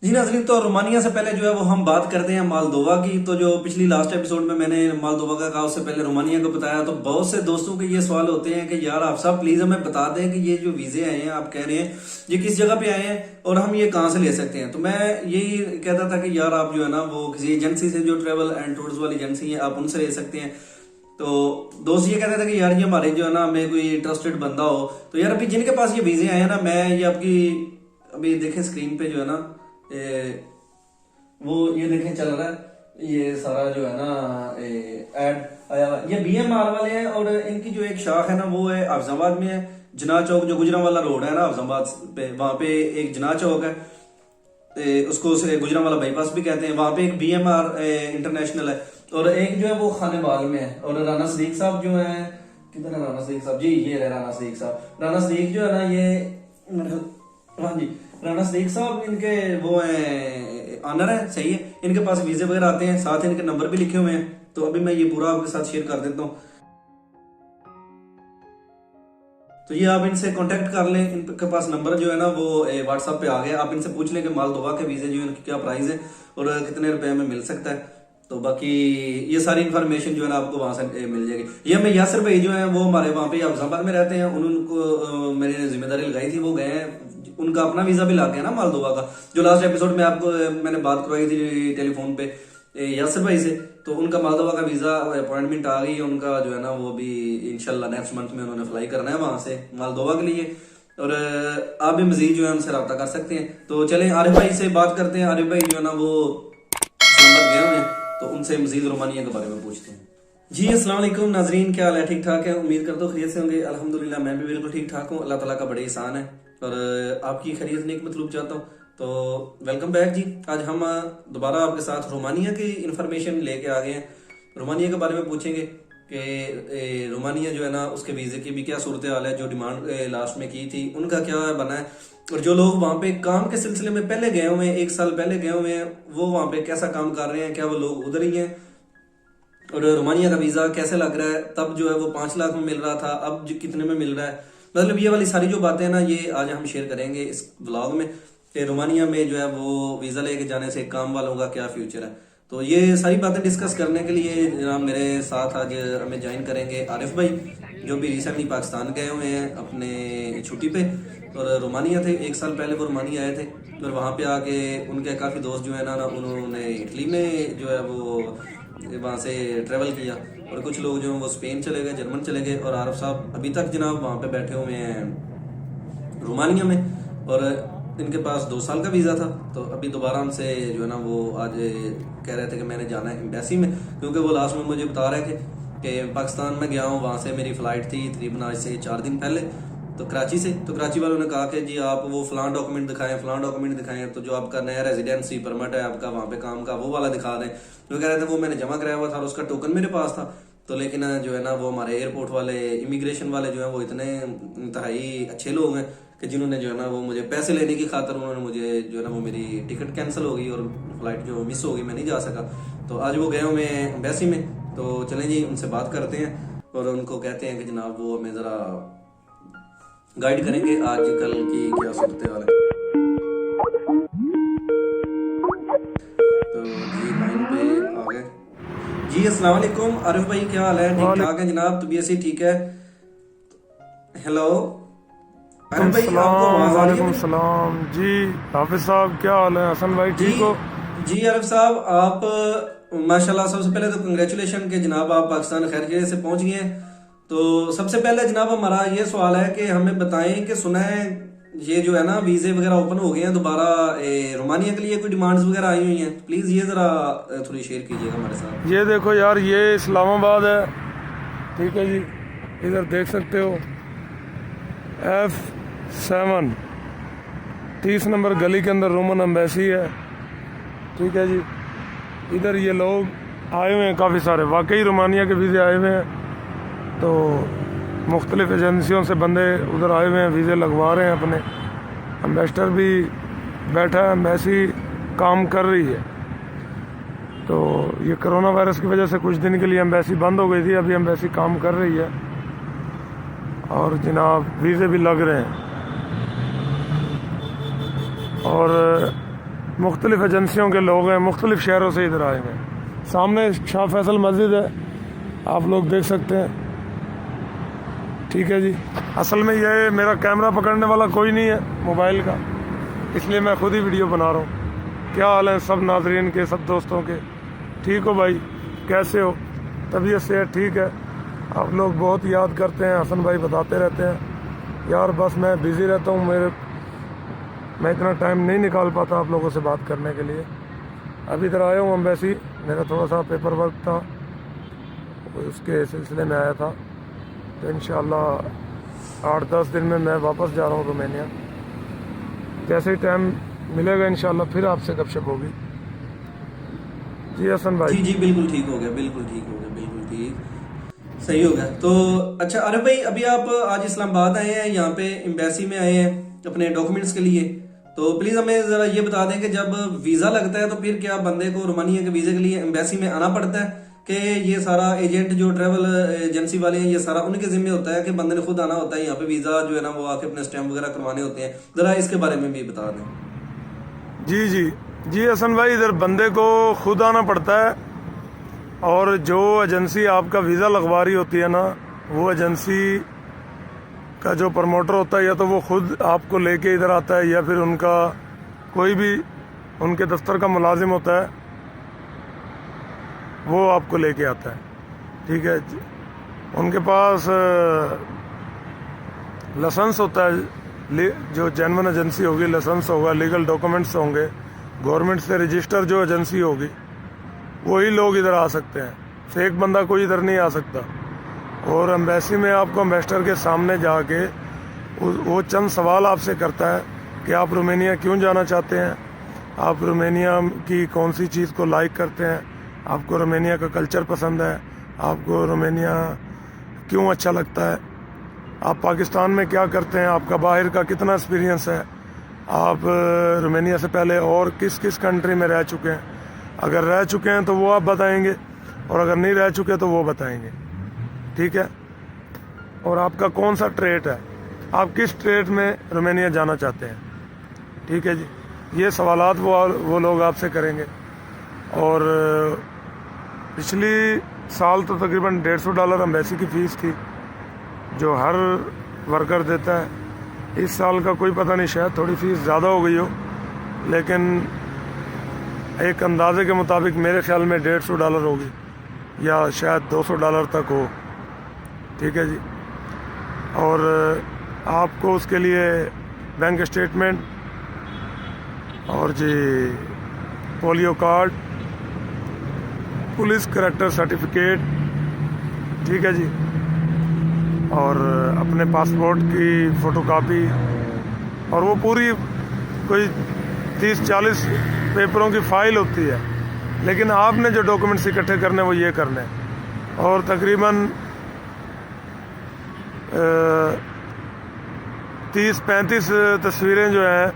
جی ناظرین، تو رومانیہ سے پہلے جو ہے وہ ہم بات کرتے ہیں مالدووا کی۔ تو جو پچھلی لاسٹ ایپیسوڈ میں نے مالدووا کا کہا، اس سے پہلے رومانیہ کو بتایا، تو بہت سے دوستوں کے یہ سوال ہوتے ہیں کہ یار آپ صاحب پلیز ہمیں بتا دیں کہ یہ جو ویزے آئے ہیں آپ کہہ رہے ہیں یہ کس جگہ پہ آئے ہیں اور ہم یہ کہاں سے لے سکتے ہیں۔ تو میں یہی کہتا تھا کہ یار آپ جو ہے نا وہ کسی ایجنسی سے، جو ٹریول اینڈ ٹورز والی ایجنسی ہے، آپ ان سے لے سکتے ہیں۔ تو دوست یہ کہتے تھے کہ یار یہ ہمارے جو ہے نا ہمیں کوئی ٹرسٹڈ بندہ ہو، تو یار ابھی جن کے پاس یہ ویزے آئے ہیں نا، میں یہ آپ کی ابھی دیکھیں اسکرین پہ جو ہے نا وہ یہ دیکھیں چل رہا ہے، یہ سارا جو ہے نا ایڈ آیا ہوا، یہ بی ایم آر والے ہیں، اور ان کی جو ایک شاخ ہے نا وہ ہے حافظ آباد میں ہے، جناح چوک، جو گجرانوالہ روڈ ہے نا حافظ آباد پہ، وہاں پہ ایک جناح چوک ہے، اس کو گجرانوالہ بائی پاس بھی کہتے ہیں، وہاں پہ ایک بی ایم آر انٹرنیشنل ہے، اور ایک جو ہے وہ خانے بال میں ہے۔ اور رانا صدیق صاحب جو ہیں، کدھر ہے رانا صدیق صاحب؟ جی یہ ہے رانا صدیق صاحب۔ رانا صدیق جو ہے نا یہ، ہاں جی رانا صدیق صاحب ان کے وہ ہیں آنر ہے، صحیح ہے، ان کے پاس ویزے وغیرہ آتے ہیں، ساتھ ان کے نمبر بھی لکھے ہوئے ہیں، تو ابھی میں یہ پورا آپ کے ساتھ شیئر کر دیتا ہوں۔ تو یہ آپ ان سے کانٹیکٹ کر لیں، ان کے پاس نمبر جو ہے نا وہ واٹس ایپ پہ آ گیا، آپ ان سے پوچھ لیں کہ مالدووا کے ویزے جو ہیں کیا پرائز ہے اور کتنے روپے میں مل سکتا ہے۔ تو باقی یہ ساری انفارمیشن جو ہے نا آپ کو وہاں سے مل جائے گی۔ یہ ہمیں یاسر بھائی جو ہیں وہ ہمارے وہاں پہ حافظ آباد میں رہتے ہیں، ان کو میری نے ذمہ داری لگائی تھی، وہ گئے ہیں، ان کا اپنا ویزا بھی لگ گیا نا مالدووا کا، جو لاسٹ ایپیسوڈ میں آپ کو میں نے بات کروائی تھی ٹیلی فون پہ یاسر بھائی سے، تو ان کا مالدووا کا ویزا اپوائنٹمنٹ آ گئی، ان کا جو ہے نا وہ بھی انشاءاللہ نیکسٹ منتھ میں انہوں نے فلائی کرنا ہے وہاں سے مالدووا کے لیے، اور آپ بھی مزید جو ہے ان سے رابطہ کر سکتے ہیں۔ تو چلیں عارف بھائی سے بات کرتے ہیں، عارف بھائی جو ہے نا وہ اسلام آباد گئے ہوئے ہیں، تو ان سے مزید رومانیہ کے بارے میں پوچھتے ہیں۔ جی السلام علیکم ناظرین، کیا حال ہے؟ ٹھیک ٹھاک ہے؟ امید کرتا ہوں خیریت سے ہوں گے۔ الحمدللہ میں بھی بالکل ٹھیک ٹھاک ہوں، اللہ تعالیٰ کا بڑے احسان ہے، اور آپ کی خیریت نیک مطلوب چاہتا ہوں۔ تو ویلکم بیک جی، آج ہم دوبارہ آپ کے ساتھ رومانیہ کی انفارمیشن لے کے آ گئے ہیں، رومانیہ کے بارے میں پوچھیں گے کہ رومانیہ جو ہے نا اس کے ویزے کی بھی کیا صورتحال ہے، جو ڈیمانڈ لاسٹ میں کی تھی ان کا کیا بنا ہے، اور جو لوگ وہاں پہ کام کے سلسلے میں پہلے گئے ہوئے ہیں، 1 سال پہلے گئے ہوئے ہیں، وہ وہاں پہ کیسا کام کر رہے ہیں، کیا وہ لوگ ادھر ہی ہیں، اور رومانیہ کا ویزا کیسے لگ رہا ہے، تب جو ہے وہ 5 لاکھ میں مل رہا تھا، اب کتنے میں مل رہا ہے، مطلب یہ والی ساری جو باتیں نا یہ آج ہم شیئر کریں گے اس ولاگ میں، کہ رومانیہ میں جو ہے وہ ویزا لے کے جانے سے کام والوں کا کیا فیوچر ہے۔ تو یہ ساری باتیں ڈسکس کرنے کے لیے جناب میرے ساتھ آج ہمیں جوائن کریں گے عارف بھائی، جو بھی ریسنٹلی پاکستان گئے ہوئے ہیں اپنے چھٹی پہ، اور رومانیہ تھے، 1 سال پہلے وہ رومانیہ آئے تھے، اور وہاں پہ آ کے ان کے کافی دوست جو ہے نا انہوں نے اٹلی میں جو ہے وہ وہاں سے ٹریول کیا، اور کچھ لوگ جو ہیں وہ اسپین چلے گئے، جرمن چلے گئے، اور عارف صاحب ابھی تک جناب وہاں پہ بیٹھے ہوئے ہیں رومانیہ میں، اور ان کے پاس 2 سال کا ویزا تھا۔ تو ابھی دوبارہ ہم سے جو ہے نا وہ آج کہہ رہے تھے کہ میں نے جانا ہے ایمبیسی میں، کیونکہ وہ لاسٹ میں مجھے بتا رہے تھے کہ پاکستان میں گیا ہوں، وہاں سے میری فلائٹ تھی تقریباً آج سے 4 دن پہلے، تو کراچی سے، تو کراچی والوں نے کہا کہ جی آپ وہ فلاں ڈاکومنٹ دکھائیں، فلاں ڈاکومنٹ دکھائیں، تو جو آپ کا نیا ریزیڈینسی پرمٹ ہے آپ کا وہاں پہ کام کا، وہ والا دکھا دیں۔ جو کہہ رہے تھے وہ میں نے جمع کرایا ہوا تھا اور اس کا ٹوکن میرے پاس تھا، تو لیکن جو ہے نا وہ ہمارے ایئرپورٹ والے، امیگریشن والے جو ہیں وہ اتنے انتہائی اچھے لوگ ہیں کہ جنہوں نے جو ہے نا وہ مجھے پیسے لینے کی خاطر انہوں نے مجھے جو ہے نا وہ میری ٹکٹ کینسل ہو گئی اور فلائٹ جو مس ہو گئی، میں نہیں جا سکا۔ تو آج وہ گئے ہوئے ہیں ایمبیسی میں، تو چلیں جی ان سے بات کرتے ہیں اور ان کو کہتے ہیں کہ جناب وہ ہمیں ذرا گائیڈ کریں گے آج کل کی کیا صورتحال ہے۔ تو جی لائن پہ آ گئے۔ جی السلام علیکم عارف بھائی، کیا حال ہے؟ ٹھیک ٹھاک ہے جناب؟ طبیعت سے ٹھیک ہے؟ ہیلو عارف بھائی، آپ کو آواز آ رہی ہے؟ وعلیکم السلام جی حافظ صاحب، کیا حال ہے؟ حسن بھائی ٹھیک ہو؟ جی عارف صاحب آپ ماشاءاللہ، سب سے پہلے تو کنگریچولیشن کہ جناب آپ پاکستان خیر خیریت سے پہنچ گئے ہیں۔ تو سب سے پہلے جناب ہمارا یہ سوال ہے کہ ہمیں بتائیں کہ سنا ہے یہ جو ہے نا ویزے وغیرہ اوپن ہو گئے ہیں دوبارہ رومانیہ کے لیے، کوئی ڈیمانڈز وغیرہ آئی ہوئی ہیں، پلیز یہ ذرا تھوڑی شیئر کیجیے گا ہمارے ساتھ۔ یہ دیکھو یار، یہ اسلام آباد ہے، ٹھیک ہے جی، ادھر دیکھ سکتے ہو F7 30 نمبر گلی کے اندر رومن ایمبیسی ہے، ٹھیک ہے جی۔ ادھر یہ لوگ آئے ہوئے ہیں کافی سارے، واقعی رومانیہ کے ویزے آئے ہوئے ہیں، تو مختلف ایجنسیوں سے بندے ادھر آئے ہوئے ہیں، ویزے لگوا رہے ہیں اپنے، ایمبیسڈر بھی بیٹھا ہے، ایمبیسی کام کر رہی ہے۔ تو یہ کرونا وائرس کی وجہ سے کچھ دن کے لیے ایمبیسی بند ہو گئی تھی، ابھی ایمبیسی کام کر رہی ہے، اور جناب ویزے بھی لگ رہے ہیں۔ اور مختلف ایجنسیوں کے لوگ ہیں، مختلف شہروں سے ادھر آئے ہوئے ہیں۔ سامنے شاہ فیصل مسجد ہے، آپ لوگ دیکھ سکتے ہیں، ٹھیک ہے جی۔ اصل میں یہ میرا کیمرہ پکڑنے والا کوئی نہیں ہے موبائل کا، اس لیے میں خود ہی ویڈیو بنا رہا ہوں۔ کیا حال ہے سب ناظرین کے، سب دوستوں کے؟ ٹھیک ہو بھائی؟ کیسے ہو؟ طبیعت صحت ٹھیک ہے؟ آپ لوگ بہت یاد کرتے ہیں، حسن بھائی بتاتے رہتے ہیں یار، بس میں بزی رہتا ہوں، میں اتنا ٹائم نہیں نکال پاتا آپ لوگوں سے بات کرنے کے لیے۔ اب ادھر آیا ہوں امبیسی، میرا تھوڑا سا پیپر ورک تھا، اس کے سلسلے میں آیا تھا، تو انشاءاللہ 8-10 دن میں واپس جا رہا ہوں رومانیہ۔ جیسے ہی ٹائم ملے گا انشاءاللہ پھر آپ سے گپ شپ ہوگی۔ جی حسن بھائی۔ جی بالکل ٹھیک ہو گیا، بالکل ٹھیک ہو گیا، بالکل ٹھیک، صحیح ہو گیا۔ تو اچھا عارف بھائی، ابھی آپ آج اسلام آباد آئے ہیں، یہاں پہ ایمبیسی میں آئے ہیں اپنے ڈاکومنٹس کے لیے، تو پلیز ہمیں ذرا یہ بتا دیں کہ جب ویزا لگتا ہے تو پھر کیا بندے کو رومانیہ کے ویزے کے لیے ایمبیسی میں آنا پڑتا ہے، کہ یہ سارا ایجنٹ جو ٹریول ایجنسی والے ہیں یہ سارا ان کے ذمہ ہوتا ہے، کہ بندے نے خود آنا ہوتا ہے یہاں پہ ویزا جو ہے نا وہ آ کے اپنے اسٹیمپ وغیرہ کروانے ہوتے ہیں؟ ذرا اس کے بارے میں بھی بتا دیں۔ جی حسن بھائی، ادھر بندے کو خود آنا پڑتا ہے، اور جو ایجنسی آپ کا ویزا لگوا رہی ہوتی ہے نا، وہ ایجنسی کا جو پروموٹر ہوتا ہے یا تو وہ خود آپ کو لے کے ادھر آتا ہے، یا پھر ان کا کوئی بھی ان کے دفتر کا ملازم ہوتا ہے وہ آپ کو لے کے آتا ہے، ٹھیک ہے۔ ان کے پاس لائسنس ہوتا ہے، جو جینون ایجنسی ہوگی لائسنس ہوگا، لیگل ڈاکومنٹس ہوں گے، گورنمنٹ سے رجسٹر جو ایجنسی ہوگی وہی لوگ ادھر آ سکتے ہیں، فیک بندہ کوئی ادھر نہیں آ سکتا۔ اور ایمبیسی میں آپ کو ایمبیسڈر کے سامنے جا کے وہ چند سوال آپ سے کرتا ہے کہ آپ رومانیہ کیوں جانا چاہتے ہیں، آپ رومانیہ کی کون سی چیز کو لائک کرتے ہیں، آپ کو رومانیہ کا کلچر پسند ہے، آپ کو رومانیہ کیوں اچھا لگتا ہے، آپ پاکستان میں کیا کرتے ہیں، آپ کا باہر کا کتنا ایکسپیرینس ہے، آپ رومانیہ سے پہلے اور کس کس کنٹری میں رہ چکے ہیں، اگر رہ چکے ہیں تو وہ آپ بتائیں گے، اور اگر نہیں رہ چکے تو وہ بتائیں گے، ٹھیک ہے۔ اور آپ کا کون سا ٹریٹ ہے، آپ کس ٹریٹ میں رومانیہ جانا چاہتے ہیں، ٹھیک ہے جی۔ یہ سوالات وہ لوگ آپ سے کریں گے۔ اور پچھلی سال تو تقریباً $150 ایمبیسی کی فیس تھی جو ہر ورکر دیتا ہے۔ اس سال کا کوئی پتہ نہیں، شاید تھوڑی فیس زیادہ ہو گئی ہو، لیکن ایک اندازے کے مطابق میرے خیال میں $150 ہوگی، یا شاید $200 تک ہو، ٹھیک ہے جی۔ اور آپ کو اس کے لیے بینک اسٹیٹمنٹ اور جی پولیو کارڈ، پولیس کریکٹر سرٹیفکیٹ، ٹھیک ہے جی، اور اپنے پاسپورٹ کی فوٹو کاپی، اور وہ پوری کوئی 30-40 پیپروں کی فائل ہوتی ہے، لیکن آپ نے جو ڈاکومنٹس اکٹھے کرنے وہ یہ کرنے ہیں۔ اور تقریباً 30-35 تصویریں جو ہیں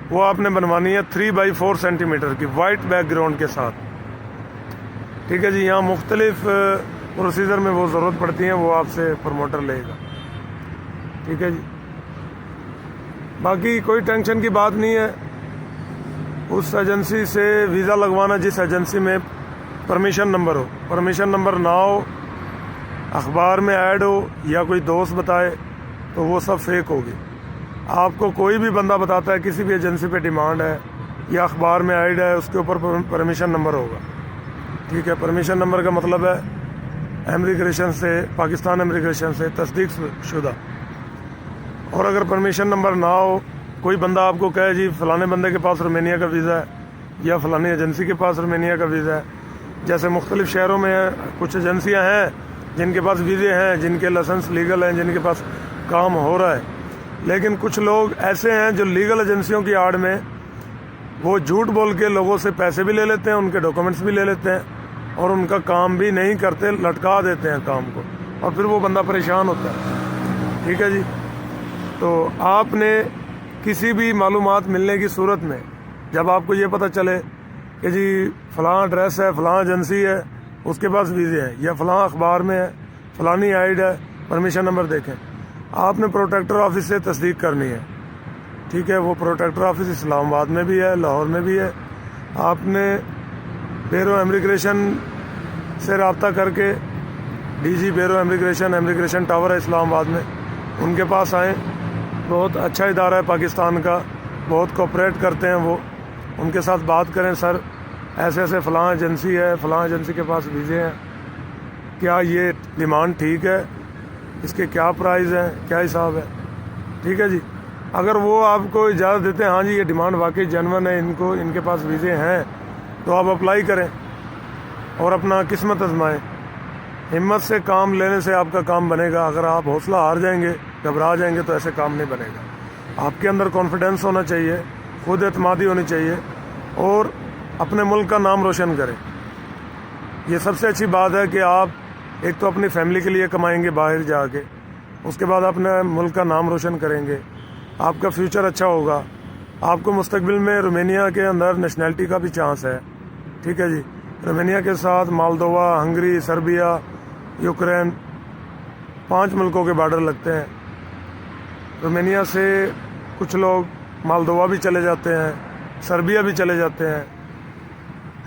وہ آپ نے بنوانی ہے 3x4 سینٹی میٹر کی وائٹ بیک گراؤنڈ کے ساتھ، ٹھیک ہے جی۔ یہاں مختلف پروسیجر میں وہ ضرورت پڑتی ہیں، وہ آپ سے پروموٹر لے گا، ٹھیک ہے جی۔ باقی کوئی ٹینشن کی بات نہیں ہے، اس ایجنسی سے ویزا لگوانا جس ایجنسی میں پرمیشن نمبر ہو، پرمیشن نمبر نہ ہو، اخبار میں ایڈ ہو، یا کوئی دوست بتائے تو وہ سب فیک ہوگی۔ آپ کو کوئی بھی بندہ بتاتا ہے کسی بھی ایجنسی پہ ڈیمانڈ ہے یا اخبار میں ایڈ ہے، اس کے اوپر پرمیشن نمبر ہوگا، ٹھیک ہے۔ پرمیشن نمبر کا مطلب ہے امیگریشن سے، پاکستان امیگریشن سے تصدیق شدہ۔ اور اگر پرمیشن نمبر نہ ہو، کوئی بندہ آپ کو کہے جی فلانے بندے کے پاس رومانیہ کا ویزا ہے یا فلانی ایجنسی کے پاس رومانیہ کا ویزا ہے، جیسے مختلف شہروں میں کچھ ایجنسیاں ہیں جن کے پاس ویزے ہیں، جن کے لائسنس لیگل ہیں، جن کے پاس کام ہو رہا ہے، لیکن کچھ لوگ ایسے ہیں جو لیگل ایجنسیوں کی آڑ میں وہ جھوٹ بول کے لوگوں سے پیسے بھی لے لیتے ہیں، ان کے ڈاکومنٹس بھی لے لیتے ہیں، اور ان کا کام بھی نہیں کرتے، لٹکا دیتے ہیں کام کو، اور پھر وہ بندہ پریشان ہوتا ہے، ٹھیک ہے جی۔ تو آپ نے کسی بھی معلومات ملنے کی صورت میں جب آپ کو یہ پتہ چلے کہ جی فلاں ایڈریس ہے، فلاں ایجنسی ہے، اس کے پاس ویزے ہیں، یا فلاں اخبار میں ہے، فلانی آئیڈ ہے، پرمیشن نمبر دیکھیں، آپ نے پروٹیکٹر آفس سے تصدیق کرنی ہے، ٹھیک ہے، وہ پروٹیکٹر آفس اسلام آباد میں بھی ہے، لاہور میں بھی ہے. آپ نے بیورو امیگریشن سے رابطہ کر کے D G bureau immigration tower ہے اسلام آباد میں، ان کے پاس آئیں. بہت اچھا ادارہ ہے پاکستان کا، بہت کوپریٹ کرتے ہیں وہ. ان کے ساتھ بات کریں، سر ایسے ایسے فلاں ایجنسی ہے، فلاں ایجنسی کے پاس ویزے ہیں، کیا یہ ڈیمانڈ ٹھیک ہے، اس کے کیا پرائز ہیں، کیا حساب ہے. ٹھیک ہے جی. اگر وہ آپ کو اجازت دیتے ہیں ہاں جی یہ ڈیمانڈ واقعی جینون ہے، ان کے پاس ویزے ہیں، تو آپ اپلائی کریں اور اپنا قسمت آزمائیں. ہمت سے کام لینے سے آپ کا کام بنے گا. اگر آپ حوصلہ ہار جائیں گے، گھبرا جائیں گے، تو ایسے کام نہیں بنے گا. آپ کے اندر کانفیڈنس ہونا چاہیے، خود اعتمادی ہونی چاہیے، اور اپنے ملک کا نام روشن کریں. یہ سب سے اچھی بات ہے کہ آپ ایک تو اپنی فیملی کے لیے کمائیں گے باہر جا کے، اس کے بعد اپنے ملک کا نام روشن کریں گے، آپ کا فیوچر اچھا ہوگا. آپ کو مستقبل میں رومینیا کے اندر نیشنلٹی کا بھی چانس ہے. ٹھیک ہے جی. رومینیا کے ساتھ مالدووا، ہنگری، سربیا، یوکرین 5 ملکوں کے بارڈر لگتے ہیں. رومینیا سے کچھ لوگ مالدووا بھی چلے جاتے ہیں، سربیا بھی چلے جاتے ہیں،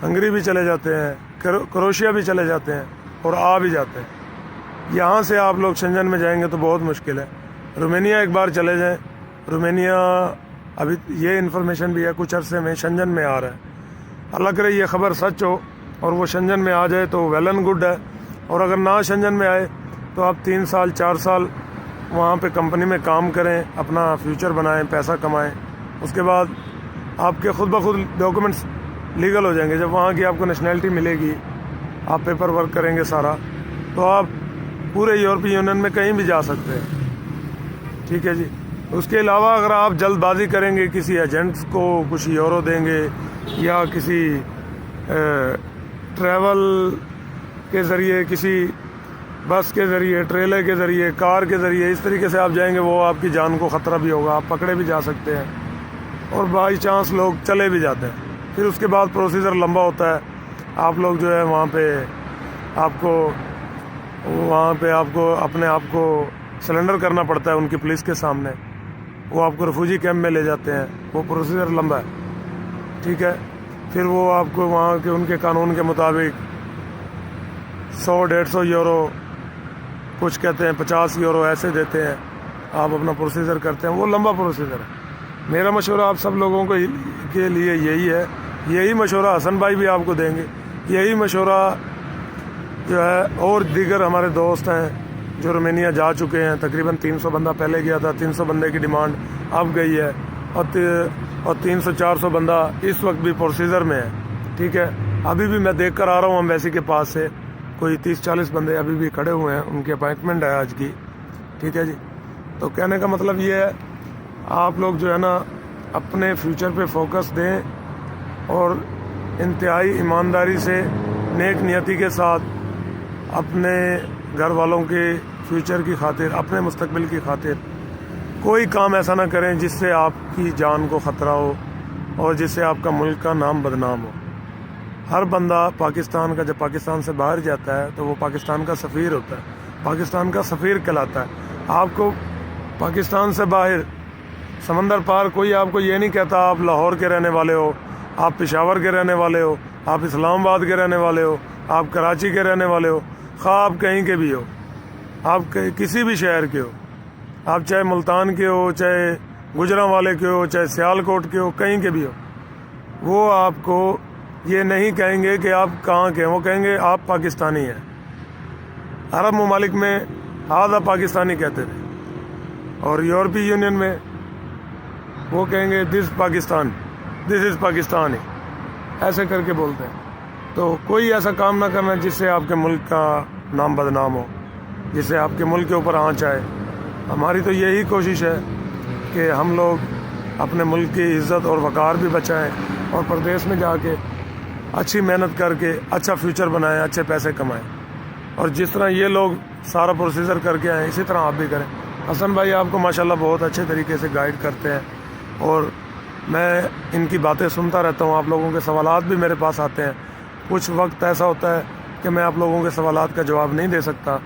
ہنگری بھی چلے جاتے ہیں، کروشیا بھی چلے جاتے ہیں، اور آ بھی جاتے ہیں. یہاں سے آپ لوگ شنجن میں جائیں گے تو بہت مشکل ہے. رومینیا ایک بار چلے جائیں. رومینیا ابھی یہ انفارمیشن بھی ہے کچھ عرصے میں شنجن میں آ رہا ہے. اللہ کرے یہ خبر سچ ہو اور وہ شنجن میں آ جائے تو ویل اینڈ گڈ ہے. اور اگر نہ شنجن میں آئے تو آپ 3 سال 4 سال وہاں پہ کمپنی میں کام کریں، اپنا فیوچر بنائیں، پیسہ کمائیں. اس کے بعد آپ کے خود بخود ڈاکومنٹس لیگل ہو جائیں گے. جب وہاں کی آپ کو نیشنلٹی ملے گی، آپ پیپر ورک کریں گے سارا، تو آپ پورے یورپی یونین میں کہیں بھی جا سکتے ہیں. ٹھیک ہے جی. اس کے علاوہ اگر آپ جلد بازی کریں گے، کسی ایجنٹس کو کچھ یورو دیں گے، یا کسی ٹریول کے ذریعے، کسی بس کے ذریعے، ٹریلر کے ذریعے، کار کے ذریعے، اس طریقے سے آپ جائیں گے، وہ آپ کی جان کو خطرہ بھی ہوگا. آپ پکڑے بھی جا سکتے ہیں، اور بائی چانس لوگ چلے بھی جاتے ہیں. پھر اس کے بعد پروسیجر لمبا ہوتا ہے. آپ لوگ جو ہے وہاں پہ آپ کو اپنے آپ کو سلنڈر کرنا پڑتا ہے ان کی پولیس کے سامنے. وہ آپ کو ریفیوجی کیمپ میں لے جاتے ہیں. وہ پروسیجر لمبا ہے. ٹھیک ہے. پھر وہ آپ کو وہاں کے ان کے قانون کے مطابق 100-150 یورو، کچھ کہتے ہیں 50 یورو ایسے دیتے ہیں. آپ اپنا پروسیجر کرتے ہیں. وہ لمبا پروسیجر ہے. میرا مشورہ آپ سب لوگوں کو کے لیے یہی ہے. یہی مشورہ حسن بھائی بھی آپ کو دیں گے. یہی مشورہ جو ہے اور دیگر ہمارے دوست ہیں جو رومینیا جا چکے ہیں. تقریباً 300 بندہ پہلے گیا تھا. 300 بندے کی ڈیمانڈ اب گئی ہے، اور 300-400 بندہ اس وقت بھی پروسیجر میں ہے. ٹھیک ہے. ابھی بھی میں دیکھ کر آ رہا ہوں ایمبیسی کے پاس سے کوئی 30-40 بندے ابھی بھی کھڑے ہوئے ہیں. ان کی اپائنٹمنٹ ہے آج کی. ٹھیک ہے جی. تو کہنے کا مطلب یہ ہے، آپ لوگ جو ہے نا اپنے فیوچر پہ فوکس دیں، اور انتہائی ایمانداری سے، نیک نیتی کے ساتھ اپنے گھر والوں کے فیوچر کی خاطر، اپنے مستقبل کی خاطر کوئی کام ایسا نہ کریں جس سے آپ کی جان کو خطرہ ہو اور جس سے آپ کا ملک کا نام بدنام ہو. ہر بندہ پاکستان کا جب پاکستان سے باہر جاتا ہے تو وہ پاکستان کا سفیر ہوتا ہے، پاکستان کا سفیر کہلاتا ہے. آپ کو پاکستان سے باہر سمندر پار کوئی آپ کو یہ نہیں کہتا آپ لاہور کے رہنے والے ہو، آپ پشاور کے رہنے والے ہو، آپ اسلام آباد کے رہنے والے ہو، آپ کراچی کے رہنے والے ہو. خواہ آپ کہیں کے بھی ہو، آپ کسی بھی شہر کے ہو، آپ چاہے ملتان کے ہو، چاہے گجرانوالے کے ہو، چاہے سیالکوٹ کے ہو، کہیں کے بھی ہو، وہ آپ کو یہ نہیں کہیں گے کہ آپ کہاں کے ہیں. وہ کہیں گے آپ پاکستانی ہیں. عرب ممالک میں آدھا پاکستانی کہتے تھے، اور یورپی یونین میں وہ کہیں گے دس پاکستان، دس از پاکستانی، ایسے کر کے بولتے ہیں. تو کوئی ایسا کام نہ کرنا جس سے آپ کے ملک کا نام بدنام ہو، جس سے آپ کے ملک کے اوپر آنچ آئے. ہماری تو یہی کوشش ہے کہ ہم لوگ اپنے ملک کی عزت اور وقار بھی بچائیں، اور پردیس میں جا کے اچھی محنت کر کے اچھا فیوچر بنائیں، اچھے پیسے کمائیں. اور جس طرح یہ لوگ سارا پروسیجر کر کے آئیں، اسی طرح آپ بھی کریں. حسن بھائی آپ کو ماشاءاللہ بہت اچھے طریقے سے گائیڈ کرتے ہیں، اور میں ان کی باتیں سنتا رہتا ہوں. آپ لوگوں کے سوالات بھی میرے پاس آتے ہیں. کچھ وقت ایسا ہوتا ہے کہ میں آپ لوگوں کے سوالات کا جواب نہیں دے سکتا،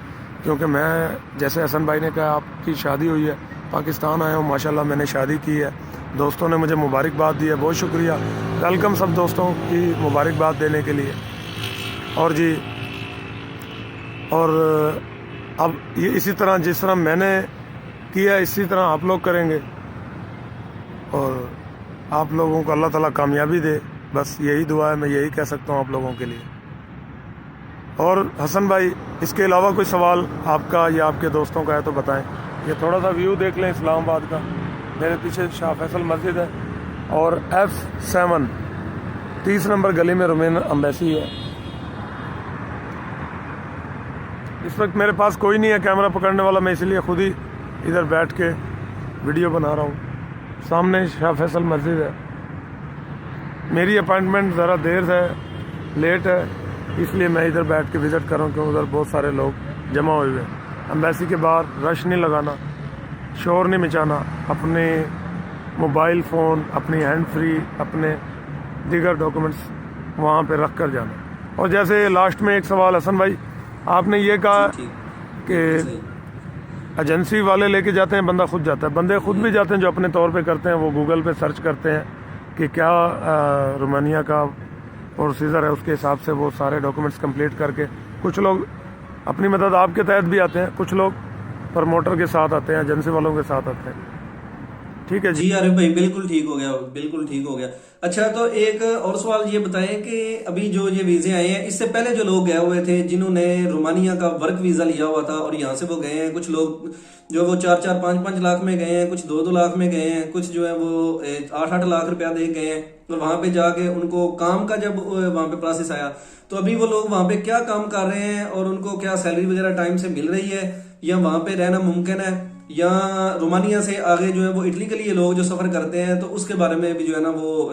کیونکہ میں جیسے حسن بھائی نے کہا آپ کی شادی ہوئی ہے، پاکستان آیا ہوں، ماشاءاللہ میں نے شادی کی ہے، دوستوں نے مجھے مبارکباد دی ہے، بہت شکریہ، ویلکم سب دوستوں کی مبارکباد دینے کے لیے۔ اور جی، اور اب یہ اسی طرح جس طرح میں نے کیا اسی طرح آپ لوگ کریں گے، اور آپ لوگوں کو اللہ تعالیٰ کامیابی دے، بس یہی دعا ہے، میں یہی کہہ سکتا ہوں آپ لوگوں کے لیے۔ اور حسن بھائی، اس کے علاوہ کوئی سوال آپ کا یا آپ کے دوستوں کا ہے تو بتائیں۔ یہ تھوڑا سا ویو دیکھ لیں اسلام آباد کا، میرے پیچھے شاہ فیصل مسجد ہے، اور F7 30 نمبر گلی میں رومین امبیسی ہے۔ اس وقت میرے پاس کوئی نہیں ہے کیمرہ پکڑنے والا، میں اس لیے خود ہی ادھر بیٹھ کے ویڈیو بنا رہا ہوں۔ سامنے شاہ فیصل مسجد ہے۔ میری اپائنٹمنٹ ذرا دیر ہے، لیٹ ہے، اس لیے میں ادھر بیٹھ کے وزٹ کر رہا ہوں، کیونکہ ادھر بہت سارے لوگ جمع ہوئے ہوئے ہیں۔ امبیسی کے باہر رش نہیں لگانا، شور نہیں مچانا، اپنے موبائل فون، اپنی ہینڈ فری، اپنے دیگر ڈاکومنٹس وہاں پہ رکھ کر جانا۔ اور جیسے لاسٹ میں ایک سوال حسن بھائی، آپ نے یہ کہا کہ ایجنسی والے لے کے جاتے ہیں، بندہ خود جاتا ہے۔ بندے خود بھی جاتے ہیں جو اپنے طور پہ کرتے ہیں، وہ گوگل پہ سرچ کرتے ہیں کہ کیا رومانیہ کا پروسیجر ہے، اس کے حساب سے وہ سارے ڈاکومنٹس کمپلیٹ کر کے، کچھ لوگ اپنی مدد آپ کے تحت بھی آتے ہیں، کچھ لوگ پروموٹر کے ساتھ آتے ہیں، ایجنسی والوں کے ساتھ آتے ہیں۔ ٹھیک ہے جی عارف بھائی، بالکل ٹھیک ہو گیا، بالکل ٹھیک ہو گیا۔ اچھا، تو ایک اور سوال یہ بتائیں کہ ابھی جو یہ ویزے آئے ہیں، اس سے پہلے جو لوگ گئے ہوئے تھے جنہوں نے رومانیہ کا ورک ویزا لیا ہوا تھا اور یہاں سے وہ گئے ہیں، کچھ لوگ جو وہ 4-4 5-5 لاکھ میں گئے ہیں، کچھ 2-2 لاکھ میں گئے ہیں، کچھ جو ہے وہ 8-8 لاکھ روپیہ دے گئے ہیں، اور وہاں پہ جا کے ان کو کام کا جب وہاں پہ پروسیس آیا تو ابھی وہ لوگ وہاں پہ کیا کام کر رہے ہیں، اور ان کو کیا سیلری وغیرہ ٹائم سے مل رہی ہے، یا وہاں پہ رہنا ممکن ہے، یا رومانیہ سے آگے جو ہے وہ اٹلی کے لیے لوگ جو سفر کرتے ہیں، تو اس کے بارے میں بھی جو ہے نا وہ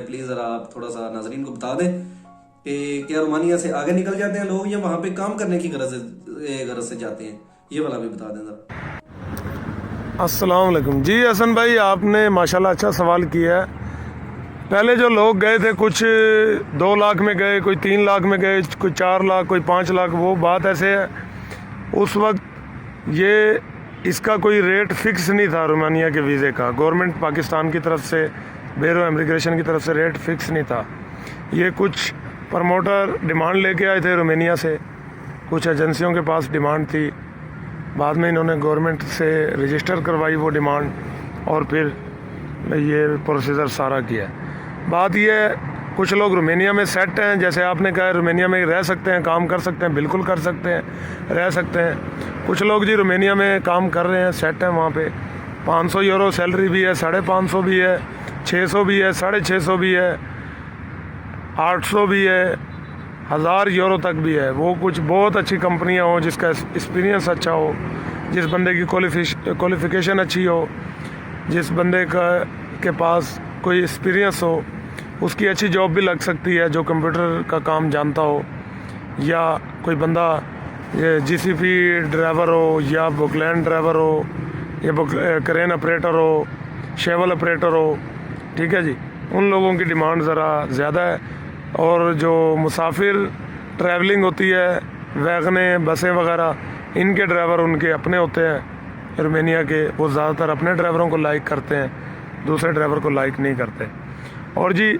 پلیز ذرا آپ تھوڑا سا ناظرین کو بتا دیں کہ کیا رومانیہ سے آگے نکل جاتے ہیں لوگ، یا وہاں پہ کام کرنے کی غرض سے جاتے ہیں، یہ والا بھی بتا دیں ذرا۔ السلام علیکم۔ جی حسن بھائی، آپ نے ماشاءاللہ اچھا سوال کیا ہے۔ پہلے جو لوگ گئے تھے، کچھ 2 لاکھ میں گئے، کوئی 3 لاکھ میں گئے، کوئی 4 لاکھ، کوئی 5 لاکھ، وہ بات ایسے ہے۔ اس وقت یہ اس کا کوئی ریٹ فکس نہیں تھا رومانیہ کے ویزے کا، گورنمنٹ پاکستان کی طرف سے، بیورو امیگریشن کی طرف سے ریٹ فکس نہیں تھا۔ یہ کچھ پروموٹر ڈیمانڈ لے کے آئے تھے رومانیہ سے، کچھ ایجنسیوں کے پاس ڈیمانڈ تھی، بعد میں انہوں نے گورنمنٹ سے رجسٹر کروائی وہ ڈیمانڈ، اور پھر یہ پروسیجر سارا کیا۔ بات یہ ہے، کچھ لوگ رومانیہ میں سیٹ ہیں، جیسے آپ نے کہا رومانیہ میں رہ سکتے ہیں، کام کر سکتے ہیں، بالکل کر سکتے ہیں، رہ سکتے ہیں۔ کچھ لوگ جی رومانیہ میں کام کر رہے ہیں، سیٹ ہیں وہاں پہ، 500 یورو سیلری بھی ہے، 550 بھی ہے، 600 بھی ہے، 650 بھی ہے، 800 بھی ہے، 1000 یورو تک بھی ہے۔ وہ کچھ بہت اچھی کمپنیاں ہوں، جس کا ایکسپیرینس اچھا ہو، جس بندے کی کوالیفیکیشن اچھی ہو، جس بندے کے پاس کوئی ایکسپیرینس ہو، اس کی اچھی جاب بھی لگ سکتی ہے، جو کمپیوٹر کا کام جانتا ہو، یا کوئی بندہ جی سی پی ڈرائیور ہو، یا بکلین ڈرائیور ہو، یا کرین آپریٹر ہو، شیول آپریٹر ہو۔ ٹھیک ہے جی، ان لوگوں کی ڈیمانڈ ذرا زیادہ ہے۔ اور جو مسافر ٹریولنگ ہوتی ہے، ویگنیں، بسیں وغیرہ، ان کے ڈرائیور ان کے اپنے ہوتے ہیں رومانیہ کے، وہ زیادہ تر اپنے ڈرائیوروں کو لائک کرتے ہیں، دوسرے ڈرائیور کو لائک نہیں کرتے۔ اور جی،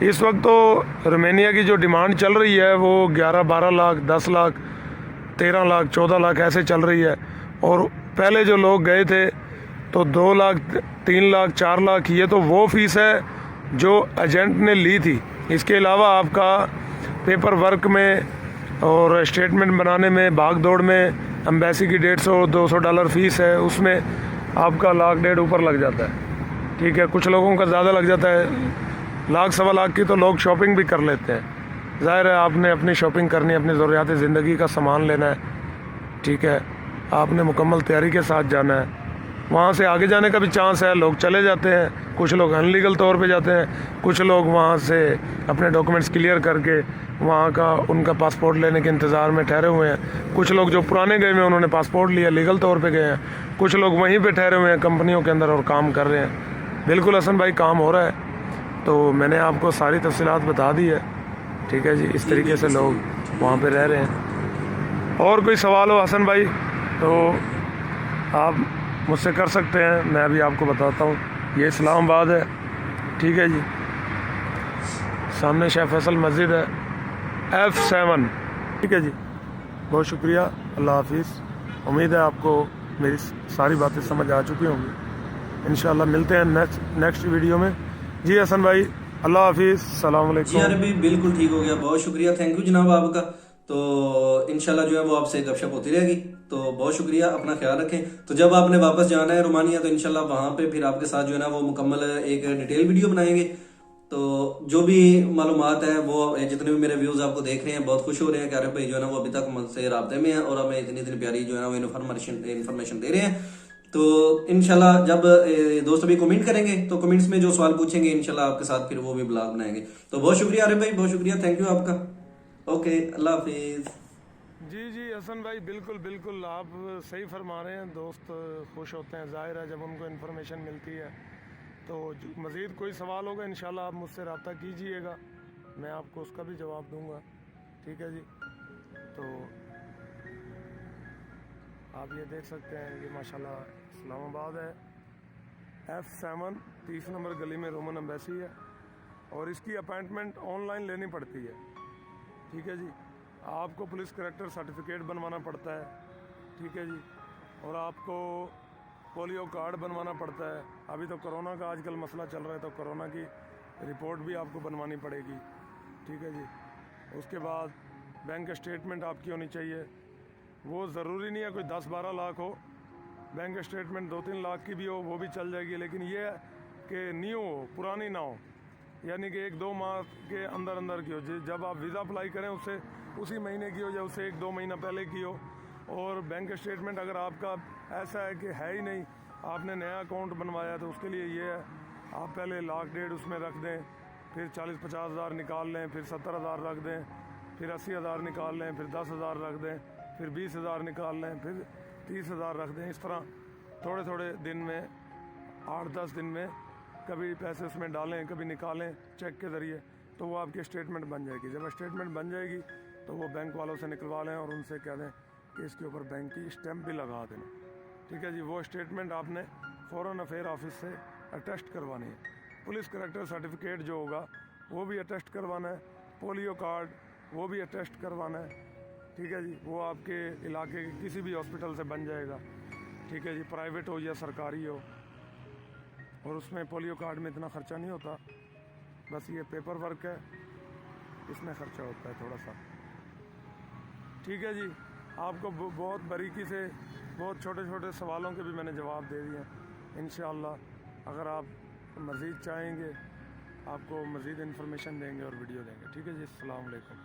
اس وقت تو رومانیہ کی جو ڈیمانڈ چل رہی ہے وہ 11-12 لاکھ، 10 لاکھ، 13 لاکھ، 14 لاکھ ایسے چل رہی ہے۔ اور پہلے جو لوگ گئے تھے تو 2 لاکھ، 3 لاکھ، 4 لاکھ، یہ تو وہ فیس ہے جو ایجنٹ نے لی تھی۔ اس کے علاوہ آپ کا پیپر ورک میں اور اسٹیٹمنٹ بنانے میں، بھاگ دوڑ میں، امبیسی کی $150-200 فیس ہے، اس میں آپ کا 1.5 لاکھ اوپر لگ جاتا ہے۔ ٹھیک ہے، کچھ لوگوں کا زیادہ لگ جاتا ہے، 1 لاکھ 1.25 لاکھ کی تو لوگ شاپنگ بھی کر لیتے ہیں۔ ظاہر ہے آپ نے اپنی شاپنگ کرنی ہے، اپنی ضروریات زندگی کا سامان لینا ہے۔ ٹھیک ہے، آپ نے مکمل تیاری کے ساتھ جانا ہے۔ وہاں سے آگے جانے کا بھی چانس ہے، لوگ چلے جاتے ہیں، کچھ لوگ ان لیگل طور پہ جاتے ہیں، کچھ لوگ وہاں سے اپنے ڈاکومنٹس کلیئر کر کے وہاں کا ان کا پاسپورٹ لینے کے انتظار میں ٹھہرے ہوئے ہیں۔ کچھ لوگ جو پرانے گئے ہوئے ہیں انہوں نے پاسپورٹ لیا، لیگل طور پہ گئے ہیں۔ کچھ لوگ وہیں پہ ٹھہرے ہوئے ہیں کمپنیوں کے اندر اور کام کر رہے ہیں۔ بالکل حسن بھائی، کام ہو رہا ہے، تو میں نے آپ کو ساری تفصیلات بتا دی ہے۔ ٹھیک ہے جی، اس طریقے سے لوگ وہاں پہ رہ رہے ہیں۔ اور کوئی سوال ہو حسن بھائی تو آپ مجھ سے کر سکتے ہیں، میں بھی آپ کو بتاتا ہوں۔ یہ اسلام آباد ہے، ٹھیک ہے جی، سامنے شیخ فیصل مسجد ہے، F7، ٹھیک ہے جی۔ بہت شکریہ، اللہ حافظ۔ امید ہے آپ کو میری ساری باتیں سمجھ آ چکی ہوں گی۔ انشاءاللہ ملتے ہیں نیکسٹ ویڈیو میں۔ جی حسن بھائی، اللہ حافظ، السلام جی علیکم۔ عربی بالکل ٹھیک ہو گیا، بہت شکریہ، تھینک یو جناب آپ کا۔ تو انشاءاللہ جو ہے وہ آپ سے گپ شپ ہوتی رہے گی، تو بہت شکریہ، اپنا خیال رکھیں۔ تو جب آپ نے واپس جانا ہے رومانیہ تو انشاءاللہ وہاں پہ پھر آپ کے ساتھ جو ہے نا وہ مکمل ایک ڈیٹیل ویڈیو بنائیں گے۔ تو جو بھی معلومات ہیں وہ جتنے بھی میرے ویوز آپ کو دیکھ رہے ہیں بہت خوش ہو رہے ہیں کہ عارف بھائی جو ہے نا وہ ابھی تک مجھ سے رابطے میں ہیں اور ہمیں اتنی پیاری جو ہے نا وہ انفارمیشن دے رہے ہیں۔ تو انشاءاللہ جب دوست ابھی کمنٹ کریں گے تو کمنٹس میں جو سوال پوچھیں گے انشاءاللہ آپ کے ساتھ پھر وہ بھی بلاگ بنائیں گے۔ تو بہت شکریہ عارف بھائی، بہت شکریہ، تھینک یو آپ کا۔ اوکے، اللہ حافظ۔ جی جی حسن بھائی، بالکل بالکل آپ صحیح فرما رہے ہیں، دوست خوش ہوتے ہیں، ظاہر ہے جب ان کو انفارمیشن ملتی ہے۔ تو مزید کوئی سوال ہوگا انشاءاللہ آپ مجھ سے رابطہ کیجئے گا، میں آپ کو اس کا بھی جواب دوں گا، ٹھیک ہے جی۔ تو آپ یہ دیکھ سکتے ہیں کہ ماشاءاللہ اسلام آباد ہے، F7 30 نمبر گلی میں رومن ایمبیسی ہے، اور اس کی اپائنٹمنٹ آن لائن لینی پڑتی ہے، ٹھیک ہے جی۔ آپ کو پولیس کریکٹر سرٹیفکیٹ بنوانا پڑتا ہے، ٹھیک ہے جی، اور آپ کو پولیو کارڈ بنوانا پڑتا ہے۔ ابھی تو کرونا کا آج کل مسئلہ چل رہا ہے تو کرونا کی رپورٹ بھی آپ کو بنوانی پڑے گی، ٹھیک ہے جی۔ اس کے بعد بینک اسٹیٹمنٹ آپ کی ہونی چاہیے، وہ ضروری نہیں ہے کوئی 10-12 لاکھ ہو، بینک اسٹیٹمنٹ 2-3 لاکھ کی بھی ہو وہ بھی چل جائے گی، لیکن یہ ہے کہ نیو ہو، پرانی نہ ہو، یعنی کہ 1-2 ماہ کے اندر کی ہو۔ جب آپ ویزا اپلائی کریں اس سے اسی مہینے کی ہو یا اس سے 1-2 مہینہ پہلے کی ہو۔ اور بینک اسٹیٹمنٹ اگر آپ کا ایسا ہے کہ ہے ہی نہیں، آپ نے نیا اکاؤنٹ بنوایا تو اس کے لیے یہ ہے آپ پہلے لاکھ ڈیڑھ اس میں رکھ دیں، پھر 40-50 ہزار نکال لیں، پھر 70 ہزار رکھ دیں، پھر 80 ہزار نکال لیں، پھر 10 ہزار رکھ دیں، پھر 20 ہزار نکال لیں، پھر 30 ہزار رکھ دیں۔ اس طرح تھوڑے تھوڑے دن میں 8-10 دن میں کبھی پیسے اس میں ڈالیں کبھی نکالیں چیک کے ذریعے، تو وہ آپ کی اسٹیٹمنٹ بن جائے گی۔ جب اسٹیٹمنٹ بن جائے گی تو وہ بینک والوں سے نکلوا لیں اور ان سے کہہ دیں کہ اس کے اوپر بینک کی اسٹیمپ بھی لگا دینا، ٹھیک ہے جی۔ وہ اسٹیٹمنٹ آپ نے فورن افیئر آفس سے اٹیسٹ کروانی ہے۔ پولیس کریکٹر سرٹیفکیٹ جو ہوگا وہ بھی اٹیسٹ کروانا ہے، پولیو کارڈ وہ بھی اٹیسٹ کروانا ہے، ٹھیک ہے جی۔ وہ آپ کے علاقے کے کسی بھی ہاسپٹل سے بن جائے گا، ٹھیک ہے جی، پرائیویٹ ہو یا سرکاری ہو۔ اور اس میں پولیو کارڈ میں اتنا خرچہ نہیں ہوتا، بس یہ پیپر ورک ہے، اس میں خرچہ ہوتا ہے تھوڑا سا، ٹھیک ہے جی۔ آپ کو بہت باریکی سے بہت چھوٹے چھوٹے سوالوں کے بھی میں نے جواب دے دیے ہیں۔ انشاءاللہ اگر آپ مزید چاہیں گے آپ کو مزید انفارمیشن دیں گے اور ویڈیو دیں گے، ٹھیک ہے جی۔ السلام علیکم۔